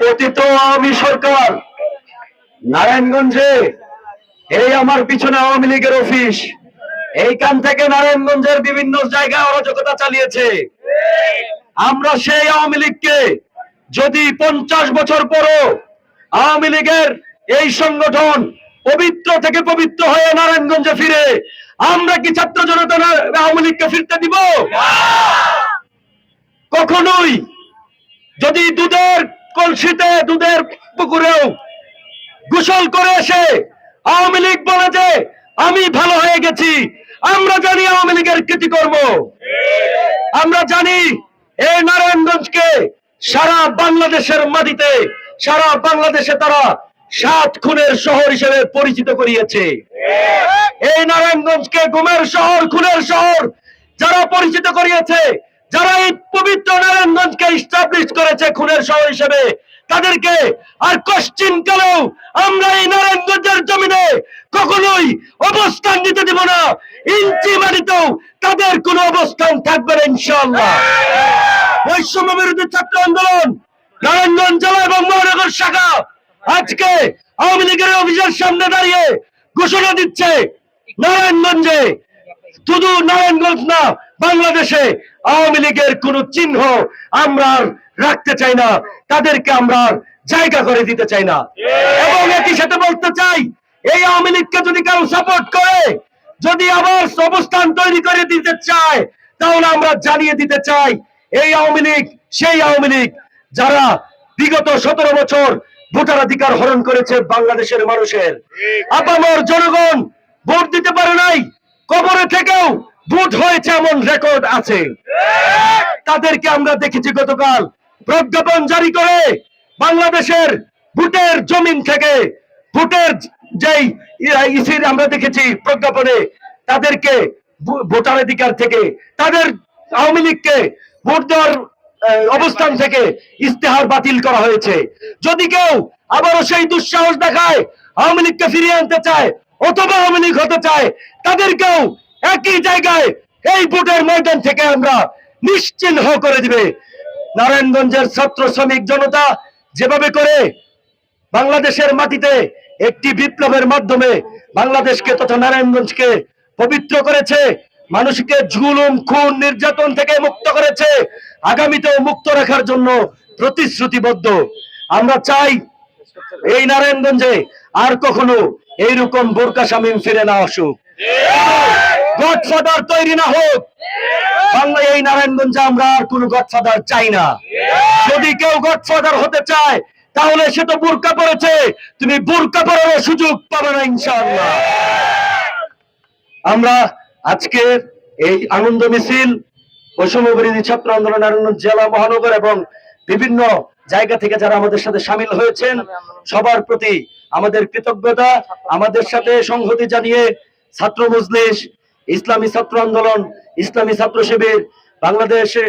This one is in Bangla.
পতিত আওয়ামী সরকার নারায়ণগঞ্জে, এই আমার পিছনে আওয়ামী লীগের অফিস, এইখান থেকে নারায়ণগঞ্জের বিভিন্ন জায়গায় অরাজকতা চালিয়েছে। আমরা সেই আওয়ামী লীগকে, যদি 50 বছর পরও আওয়ামী লীগের এই সংগঠন পবিত্র থেকে পবিত্র হয়ে নারায়ণগঞ্জে ফিরে, আমরা কি ছাত্র জনতা আওয়ামী লীগকে ফিরতে দিব? কখনোই। যদি দুধের কলসিতে, দুধের পুকুরেও গোসল করে এসে আওয়ামী লীগ বলে যে আমি ভালো হয়ে গেছি, আমরা জানি আওয়ামী লীগের কৃতিকর্ম। আমরা জানি এই নারায়ণগঞ্জকে সারা বাংলাদেশের মাটিতে, সারা বাংলাদেশে তারা 7 খুনের শহর হিসেবে পরিচিত করিয়েছে। এই নারায়ণগঞ্জকে গুমের শহর, খুনের শহর যারা পরিচিত করিয়েছে, যারা এই পবিত্র নারায়ণগঞ্জকে ইস্টাবলিশ করেছে খুনের শহর হিসেবে, তাদেরকে আর কোশ্চিন কালেও আমরা এই নারায়ণগঞ্জের জমিনে কখনোই অবস্থান নিতে দিব না। ইঞ্চি মাটিতেও তাদের কোনো অবস্থান থাকবে না ইনশাআল্লাহ। বৈষম্য বিরোধী ছাত্র আন্দোলন নারায়ণগঞ্জ জেলা এবং মহানগর শাখা আজকে আওয়ামী লীগের অফিসের সামনে দাঁড়িয়ে ঘোষণা দিচ্ছে, নারায়ণগঞ্জে, শুধু নারায়ণগঞ্জ না, বাংলাদেশে আওয়ামী লীগের কোন চিহ্ন আমরা রাখতে চাই না, তাদেরকে আমরা জায়গা করে দিতে চাই না। এবং একই সাথে বলতে চাই, এই আওয়ামী লীগকে যদি কেউ সাপোর্ট করে, যদি আবার অবস্থান তৈরি করে দিতে চায়, তাহলে আমরা জানিয়ে দিতে চাই, এই আওয়ামী লীগ সেই আওয়ামী লীগ যারা বিগত 17 বছর ভোটাধিকার হরণ করেছে বাংলাদেশের মানুষের। আপামর জনগণ ভোট দিতে পারে নাই, কবরে থেকেও ভোট হয়েছে এমন রেকর্ড আছে। তাদেরকে আমরা দেখেছি গতকাল প্রজ্ঞাপন জারি করে বাংলাদেশের ভোটের জমিন থেকে, ভোটের যেই ইসির আমরা দেখেছি প্রজ্ঞাপনে, তাদেরকে ভোটাধিকার থেকে, তাদের আওয়ামী লীগকে ভোট দেওয়ার অবস্থান থেকে ইস্তেহার বাতিল করা হয়েছে। যদি কেউ আবারও সেই দুঃসাহস দেখায়, আওয়ামী লীগকে ফিরিয়ে আনতে চায় অথবা আওয়ামী লীগ হতে চায়, তাদেরকেও একই জায়গায় এই ভোটের ময়দান থেকে আমরা নিশ্চিহ্ন করে দিবে। নারায়ণগঞ্জের ছাত্র শ্রমিক জনতা যেভাবে করে বাংলাদেশের মাটিতে একটি বিপ্লবের মাধ্যমে বাংলাদেশকে তথা নারায়ণগঞ্জকে পবিত্র করেছে, মানুষকে জুলুম, খুন, নির্যাতন থেকে মুক্ত করেছে, আগামীতেও মুক্ত রাখার জন্য প্রতিশ্রুতিবদ্ধ। আমরা চাই এই নারায়ণগঞ্জে আর কখনো এইরকম বোরকা শামীম ফিরে না আসুক, গডফাদার তৈরি না হোক। বাংলা এই নারায়ণগঞ্জে আমরা আর কোন গডফাদার চাই না। যদি কেউ গডফাদার হতে চায়, তাহলে সে তো বোরকা পরেছে, তুমি বোরকা পরার সুযোগ পাবে না ইনশাআল্লাহ। আমরা আজকে এই আনন্দ মিছিল বৈষম্য বিরোধী ছাত্র আন্দোলন নারায়ণগঞ্জ জেলা, মহানগর এবং বিভিন্ন জায়গা থেকে যারা আমাদের সাথে সামিল হয়েছেন, সবার প্রতি আমাদের কৃতজ্ঞতা। আমাদের সাথে সংহতি জানিয়ে ছাত্র মজলিস, ইসলামী ছাত্র আন্দোলন, ইসলামী ছাত্র শিবির, বাংলাদেশে